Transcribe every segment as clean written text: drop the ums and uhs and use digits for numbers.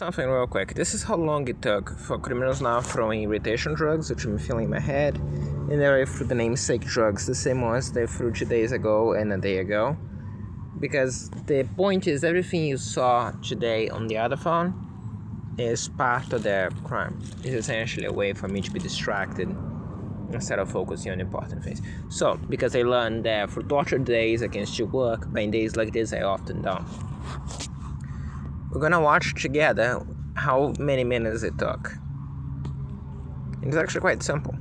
Something real quick. This is how long it took for criminals now throwing irritation drugs, which I'm feeling in my head, and they threw the namesake drugs, the same ones they threw 2 days ago and a day ago. Because the point is, everything you saw today on the other phone is part of their crime. It's essentially a way for me to be distracted instead of focusing on important things. So, because I learned that for tortured days I can still work, but in days like this I often don't. We're gonna watch together how many minutes it took. It's actually quite simple,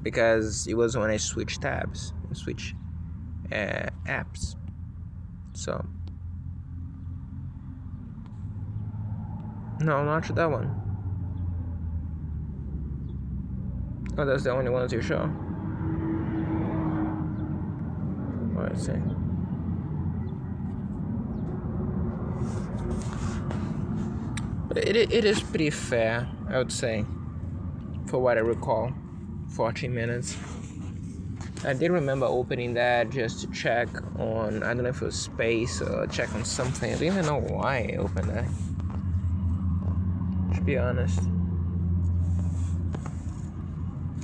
because it was when I switched tabs, apps. So, no, not that one. Oh, that's the only ones you show. Oh, I see. It is pretty fair, I would say, for what I recall. 14 minutes. I did remember opening that just to check on, I don't know if it was space or check on something. I don't even know why I opened that, to be honest.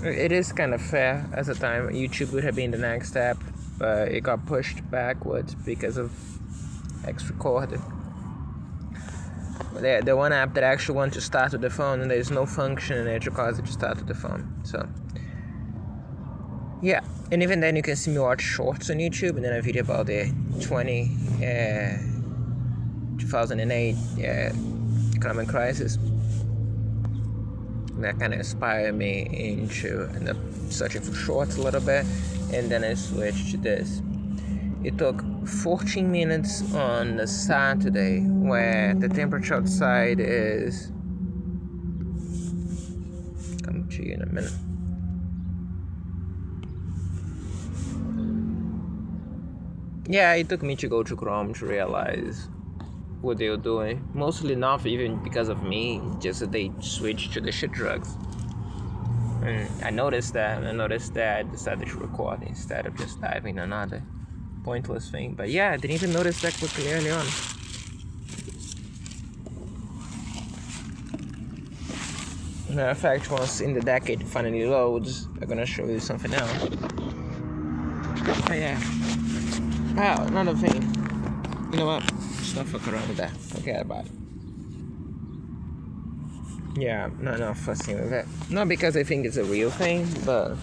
It is kind of fair at the time. YouTube would have been the next step, but it got pushed backwards because of X-Record. The one app that I actually want to start with the phone, and there's no function in it to cause it to start with the phone. So, yeah. And even then, you can see me watch shorts on YouTube, and then a video about the 2008 economic crisis. That kind of inspired me into end up searching for shorts a little bit, and then I switched to this. It took 14 minutes on the Saturday, where the temperature outside is... come to you in a minute. Yeah, it took me to go to Chrome to realize what they were doing. Mostly not even because of me, just that they switched to the shit drugs. And I noticed that, I decided to record instead of just diving another pointless thing. But yeah, I didn't even notice that quickly early on. Matter of fact, once in the decade finally loads, I'm gonna show you something else. Oh yeah. Oh, another thing. You know what? Just don't fuck around with that. Forget about it. Yeah, not fussing with it. Not because I think it's a real thing, but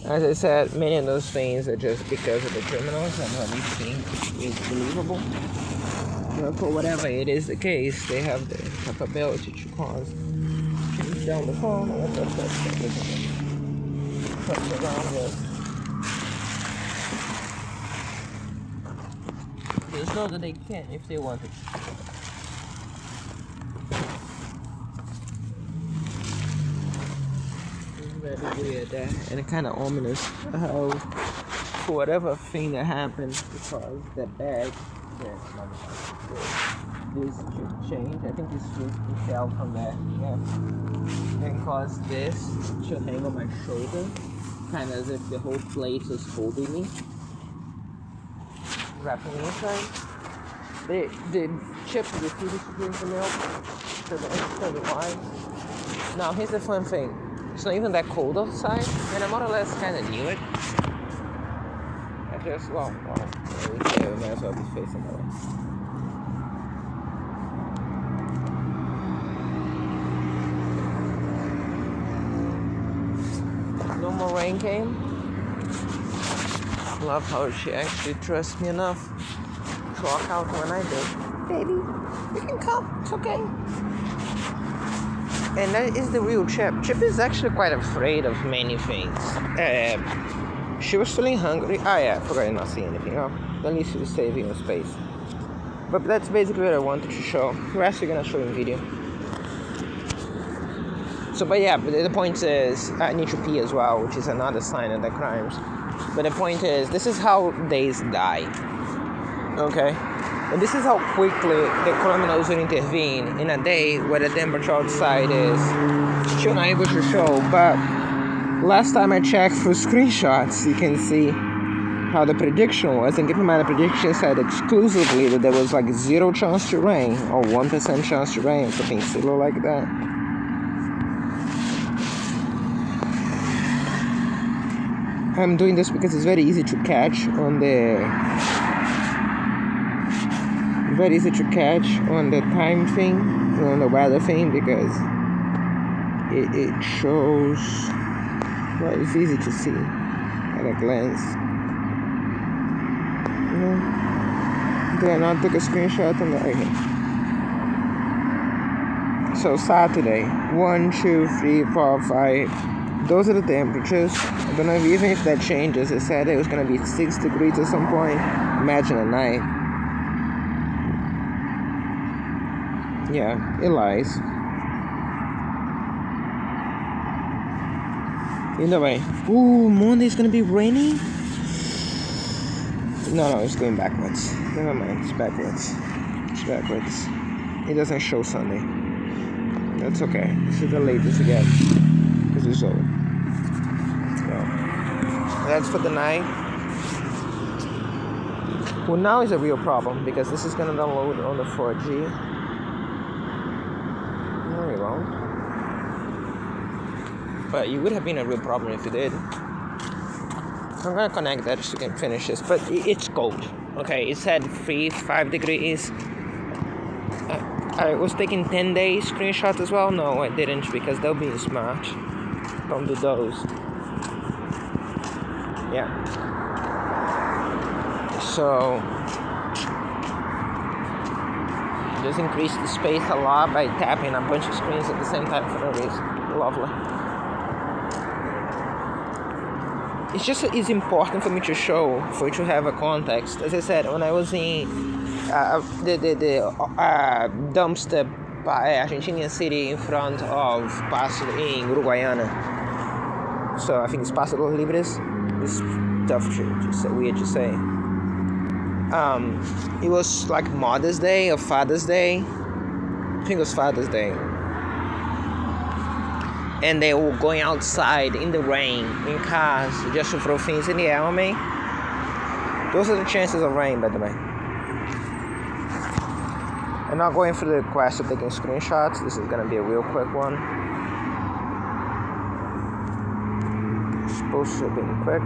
as I said, many of those things are just because of the criminals and what we think is believable. But for whatever it is the case, they have the capability to cause change down the phone or whatever that's fucking around with. Just know that they can if they wanted to. Very weird and kind of ominous how for whatever thing that happened because the bag this should change. I think this fell from that and caused this to hang on my shoulder, kind of as if the whole plate was holding me, wrapping me inside. The chips refused to drink the milk, so the wine. Now here's the fun thing. It's not even that cold outside, and I more or less kind of knew it. I just, we might as well be facing that way. No more rain came. Love how she actually trusts me enough to walk out when I do. Baby, you can come, it's okay. And that is the real Chip. Chip is actually quite afraid of many things. She was feeling hungry. I forgot not seeing anything. At least she was saving on space. But that's basically what I wanted to show. We're actually gonna show in video. So, but the point is, I need to pee as well, which is another sign of the crimes. But the point is, this is how days die. Okay? And this is how quickly the criminals will intervene in a day where the temperature outside is still not able to show. But last time I checked for screenshots, you can see how the prediction was, and keep in mind the prediction said exclusively that there was like 0 chance to rain or 1% chance to rain, something silly like that. I'm doing this because it's very easy to catch on the time thing, on the weather thing, because it shows, well, it's easy to see at a glance. Did I not took a screenshot on the okay. So Saturday, 1, 2, 3, 4, 5. Those are the temperatures. I don't know even if that changes. It said it was gonna be 6 degrees at some point. Imagine at night. Yeah, it lies. Either way. Ooh, Monday's gonna be rainy? No, it's going backwards. Never mind, it's backwards. It doesn't show Sunday. That's okay. This is the latest again. This is old. So, that's for the night. Well, now is a real problem because this is gonna download on the 4G. No, you won't. But it would have been a real problem if you did. I'm gonna connect that so you can finish this. But it's cold. Okay, it said 3-5 degrees. I was taking 10-day screenshots as well. No, I didn't because they'll be smart. Don't do those. Yeah. So just increase the space a lot by tapping a bunch of screens at the same time for no reason. Lovely. It's important for me to show, for you to have a context. As I said, when I was in the dumpster by Argentinian City in front of Paso in Uruguaiana. So I think it's Paso dos Libres. It's tough to weird to say. It was like Mother's Day or Father's Day. I think it was Father's Day. And they were going outside in the rain, in cars, just to throw things in the air on me. Those are the chances of rain, by the way. I'm not going through the quest of taking screenshots. This is going to be a real quick one. It's supposed to be quick.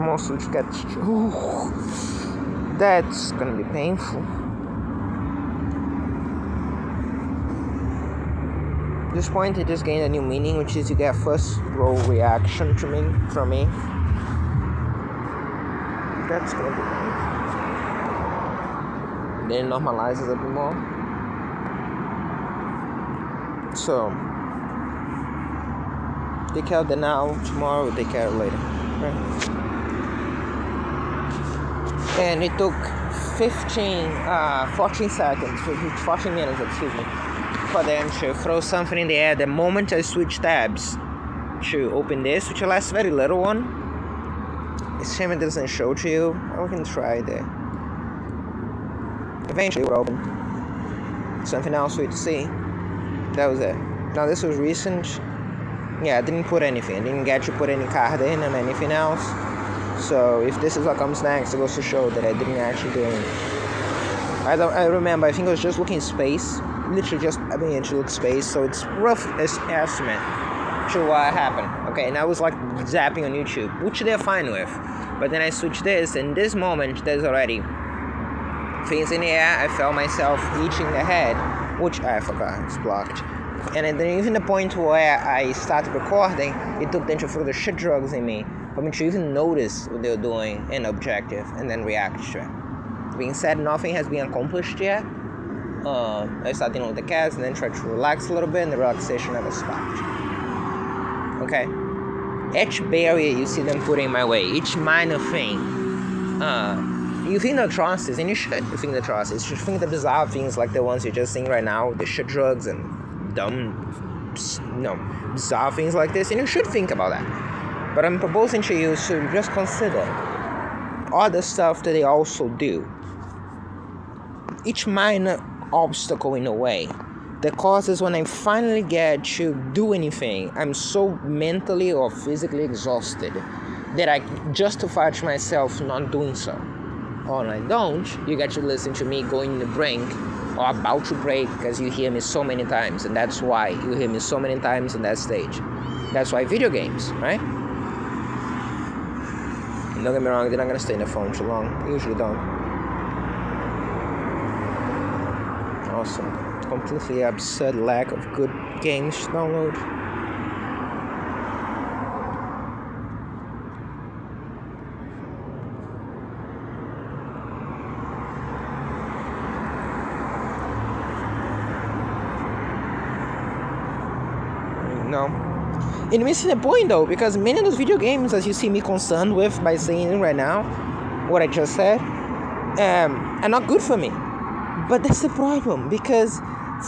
Mostly to get... That's gonna be painful. At this point, it just gained a new meaning, which is you get first row reaction from me. That's gonna be painful. Then it normalizes a bit more. So, take care of the now. Tomorrow, we'll take care of later. Right? And it took 14 minutes, for them to throw something in the air. The moment I switch tabs to open this, which lasts very little one. It's a shame it doesn't show to you. We can try there. Eventually it will open. Something else for you to see. That was it. Now this was recent. Yeah, I didn't put anything. I didn't get to put any card in and anything else. So if this is what comes next, it goes to show that I didn't actually do anything. I remember, I think I was just looking space. Literally just, to look space. So it's rough estimate to what happened. Okay, and I was like zapping on YouTube, which they're fine with. But then I switched this, and this moment, there's already things in the air. I felt myself reaching the head, which I forgot, it's blocked. And then even the point where I started recording, it took them to throw the shit drugs in me. For me to even notice what they're doing in objective and then react to it. Being said, nothing has been accomplished yet. I started dealing with the cats and then tried to relax a little bit, and the relaxation never stopped. Okay? Each barrier you see them putting my way, each minor thing, you think they're atrocities, and you should think they're atrocities. You should think the bizarre things like the ones you're just seeing right now, the shit drugs and bizarre things like this, and you should think about that. But I'm proposing to you to just consider other stuff that they also do. Each minor obstacle in a way The cause is when I finally get to do anything, I'm so mentally or physically exhausted that I justify to myself not doing so. Or when I don't, you get to listen to me going in the brink or about to break because you hear me so many times, and that's why you hear me so many times on that stage. That's why video games, right? And don't get me wrong, they're not gonna stay in the phone too long. Usually don't. Awesome. Completely absurd lack of good games to download. No. And missing the point though, because many of those video games, as you see me concerned with by saying right now, what I just said, are not good for me. But that's the problem, because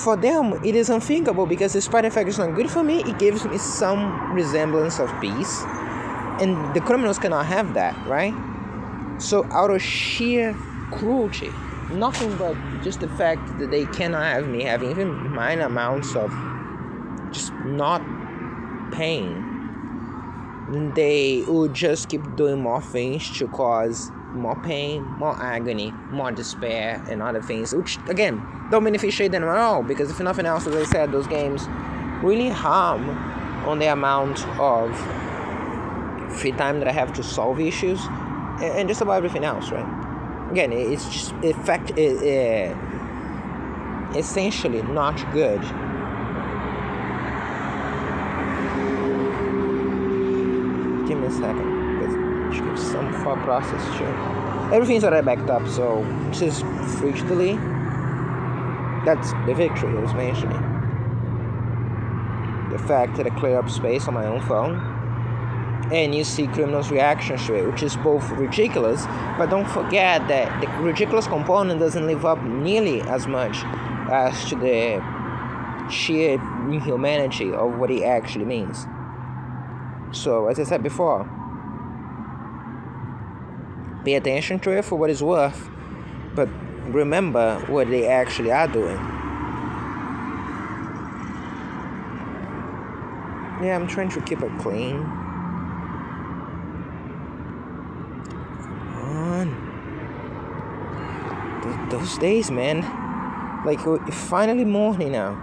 for them it is unthinkable, because despite the fact it's not good for me, it gives me some resemblance of peace. And the criminals cannot have that, right? So out of sheer cruelty, nothing but just the fact that they cannot have me having even minor amounts of just not pain, they would just keep doing more things to cause more pain, more agony, more despair, and other things, which again don't beneficiate them at all, because if nothing else, as I said, those games really harm on the amount of free time that I have to solve issues and just about everything else, right? Again, it's just essentially not good. Give me a second. Let's give some thought process to. Everything's already backed up, so just free to delete. That's the victory I was mentioning. The fact that I clear up space on my own phone, and you see criminals' reactions to it, which is both ridiculous, but don't forget that the ridiculous component doesn't live up nearly as much as to the sheer inhumanity of what it actually means. So, as I said before, pay attention to it for what it's worth, but remember what they actually are doing. Yeah, I'm trying to keep it clean. Come on. Those days, man. Like, it's finally morning now.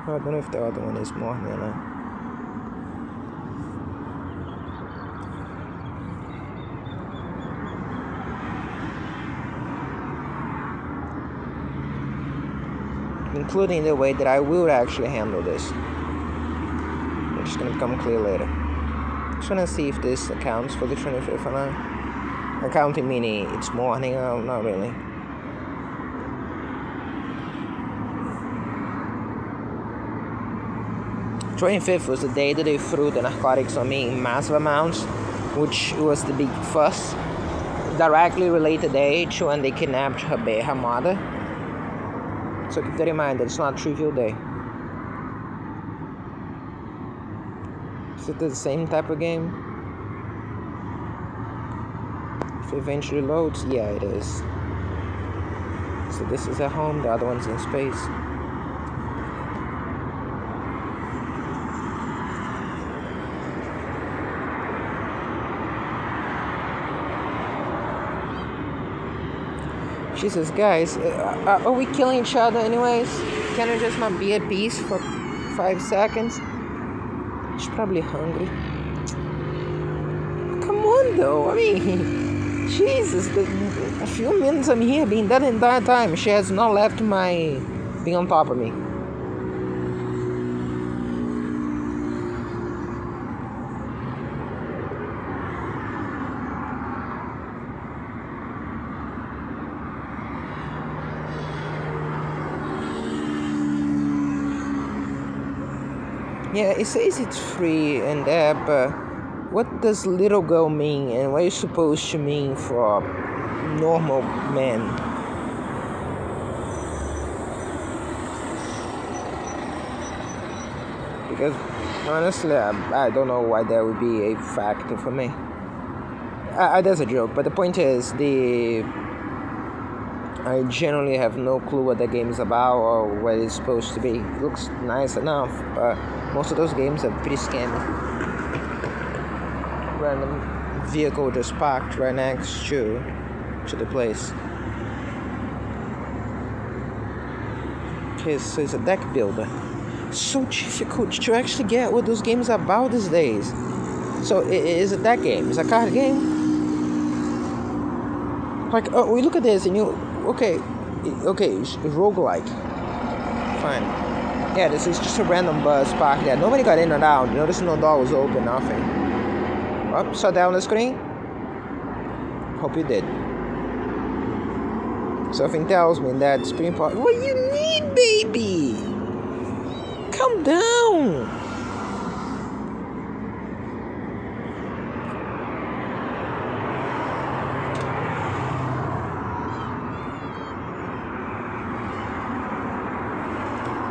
I don't know if the other one is morning or not. Including the way that I will actually handle this. It's gonna become clear later. Just wanna see if this accounts for the 25th or not. Accounting meaning it's morning, not really. The 25th was the day that they threw the narcotics on me in massive amounts, which was the big fuss. Directly related day to when they kidnapped her mother. So keep that in mind, that it's not a trivial day. Is it the same type of game? If it eventually loads, yeah, it is. So this is at home, the other one's in space. Jesus, guys, are we killing each other anyways? Can I just not be at peace for 5 seconds? She's probably hungry. Come on, though. I mean, Jesus, a few minutes I'm here being that entire time. She has not left being on top of me. Yeah, it says it's free and that, but what does little girl mean, and what is supposed to mean for normal men? Because honestly, I don't know why that would be a factor for me. That's a joke, but the point is, I generally have no clue what the game is about or what it's supposed to be. It looks nice enough, but most of those games are pretty scammy. Random vehicle just parked right next to the place. Okay, so it's a deck builder. So difficult to actually get what those games are about these days. So it is a deck game. It's a card game. Like, we look at this and you, okay, it's roguelike. Fine. Yeah, this is just a random bus parked there. Nobody got in or out. Notice no door was open, nothing. Oh, saw that on the screen? Hope you did. Something tells me that it's pretty important. What you need, baby? Calm down.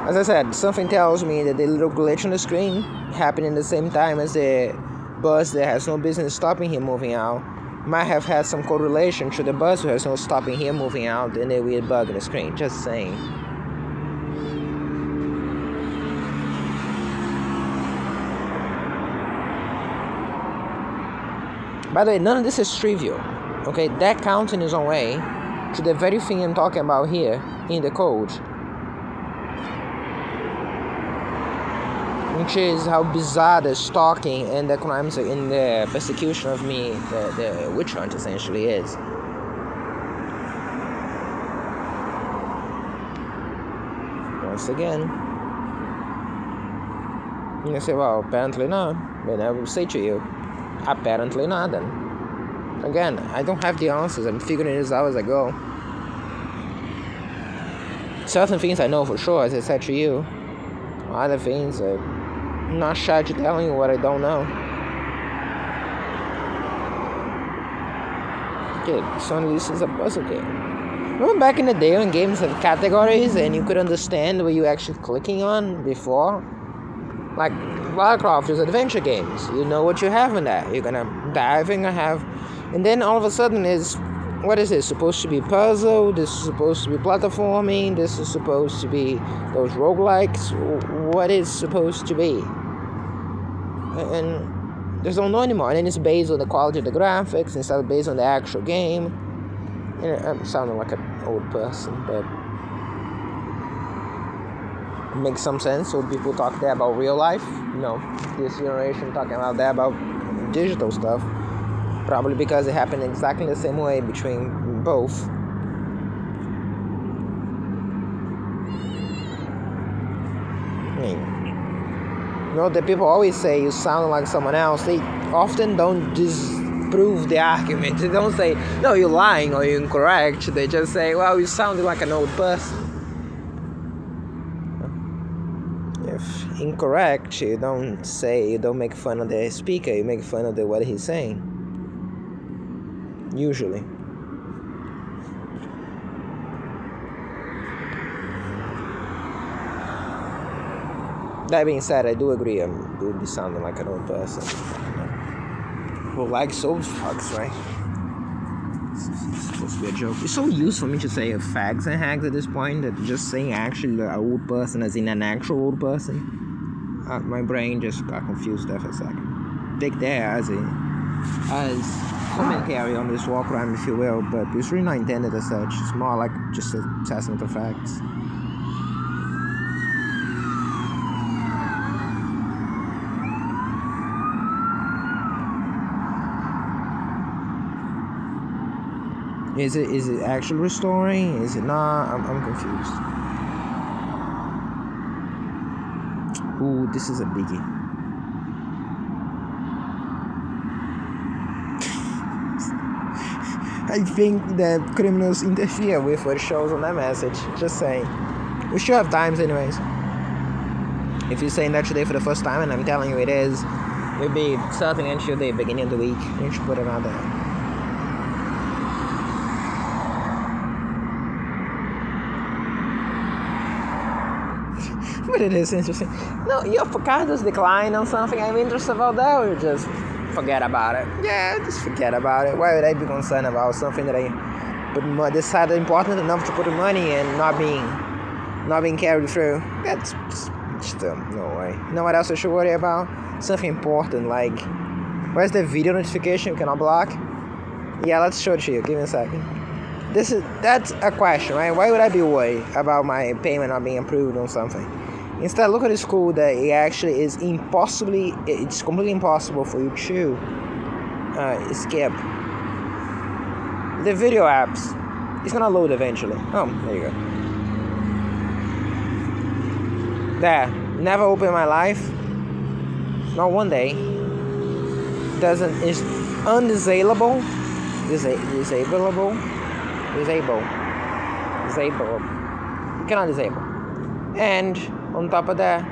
As I said, something tells me that the little glitch on the screen happened in the same time as the bus that has no business stopping him moving out might have had some correlation to the bus who has no stopping him moving out and the weird bug in the screen. Just saying. By the way, none of this is trivial. Okay, that counts in its own way to the very thing I'm talking about here in the code. Which is how bizarre the stalking and the crimes in the persecution of me, the witch hunt essentially is. Once again, you say, well, apparently not. Then I will say to you, apparently not then. Again, I don't have the answers. I'm figuring this out as I go. Certain things I know for sure, as I said to you. Other things, I'm not shy to telling you what I don't know. Okay, so this is a puzzle game. Remember back in the day when games had categories and you could understand what you were actually clicking on before? Like Lara Croft is adventure games. You know what you have in that. You're gonna dive and have, and then all of a sudden what is this supposed to be? Puzzle? This is supposed to be platforming? This is supposed to be those roguelikes? What is supposed to be? And there's don't know anymore. And then it's based on the quality of the graphics instead of based on the actual game. And I'm sounding like an old person, but it makes some sense. Old people talk there about real life. You know, this generation talking about that about digital stuff. Probably because it happened exactly the same way between both. I mean, you know, the people always say you sound like someone else. They often don't disprove the argument. They don't say, no, you're lying or you're incorrect. They just say, well, you sounded like an old person. If incorrect, you don't make fun of the speaker, you make fun of what he's saying. Usually. That being said, I do agree I would be sounding like an old person. Who likes old fucks, right? It's supposed to be a joke. It's so used for me to say fags and hags at this point that just saying actually an old person as in an actual old person. My brain just got confused there for a second. Take that as commentary on this war crime, if you will, but it's really not intended as such. It's more like just a assessment of facts. Is it actually restoring? Is it not? I'm confused. Ooh, this is a biggie. I think that criminals interfere with what shows on that message. Just saying. We should have times anyways. If you're saying that today for the first time and I'm telling you it is, it'll be starting into the beginning of the week. You should put it on there. But it is interesting. No, your avocados decline on something I'm interested about that, or just forget about it? Yeah, just forget about it. Why would I be concerned about something that decide important enough to put the money and not being carried through. That's just no way. You know what else I should worry about? Something important like, where's the video notification you cannot block? Yeah, let's show it to you. Give me a second. That's a question, right? Why would I be worried about my payment not being approved on something? Instead, look at this school that it actually is it's completely impossible for you to skip. The video apps, it's gonna load eventually. Oh, there you go. There, never open in my life. Not one day. It's undisableable. Disable. You cannot disable. And on top of that,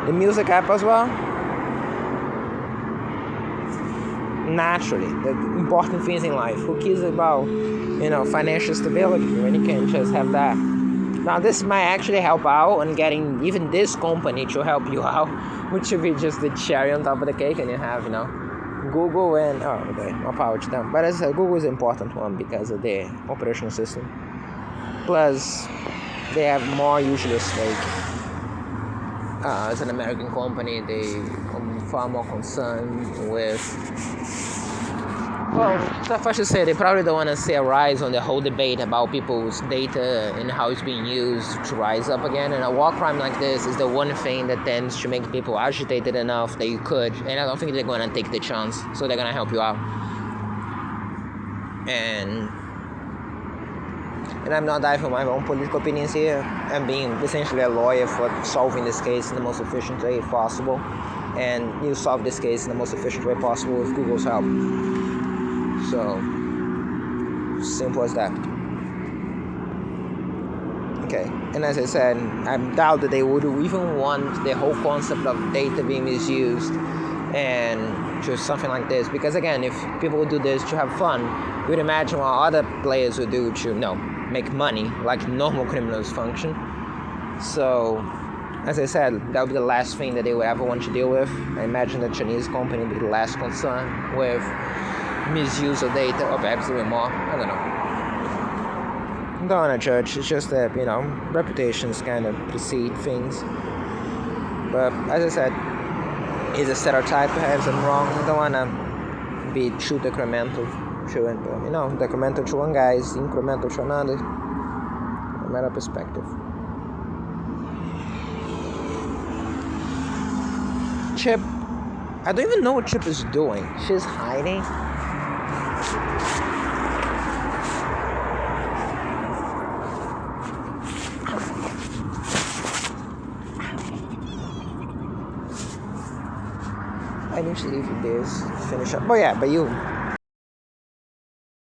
the music app as well. Naturally, the important things in life. Who cares about, financial stability when you can just have that? Now, this might actually help out on getting even this company to help you out, which should be just the cherry on top of the cake, and you have, Google and more power to them. But as I said, Google is an important one because of their operational system. Plus, they have more usually a stake. As an American company, they are far more concerned with. Well, tough I should say, they probably don't want to see a rise on the whole debate about people's data and how it's being used to rise up again. And a war crime like this is the one thing that tends to make people agitated enough that you could. And I don't think they're going to take the chance, so they're going to help you out. And I'm not diving my own political opinions here. I'm being essentially a lawyer for solving this case in the most efficient way possible. And you solve this case in the most efficient way possible with Google's help. So, simple as that. Okay, and as I said, I doubt that they would even want the whole concept of data being misused and just something like this. Because again, if people would do this to have fun, you would imagine what other players would do to, make money like normal criminals function. So, as I said, that would be the last thing that they would ever want to deal with. I imagine the Chinese company would be the last concern with misuse of data, or perhaps even more. I don't know. Don't want to judge. It's just that, reputations kind of precede things. But as I said, it's a stereotype. Perhaps I'm wrong. I don't want to be too detrimental to it. But, detrimental to one guy is incremental to another. A matter of perspective. Chip. I don't even know what Chip is doing. She's hiding. I need to leave this, finish up. Oh yeah, but you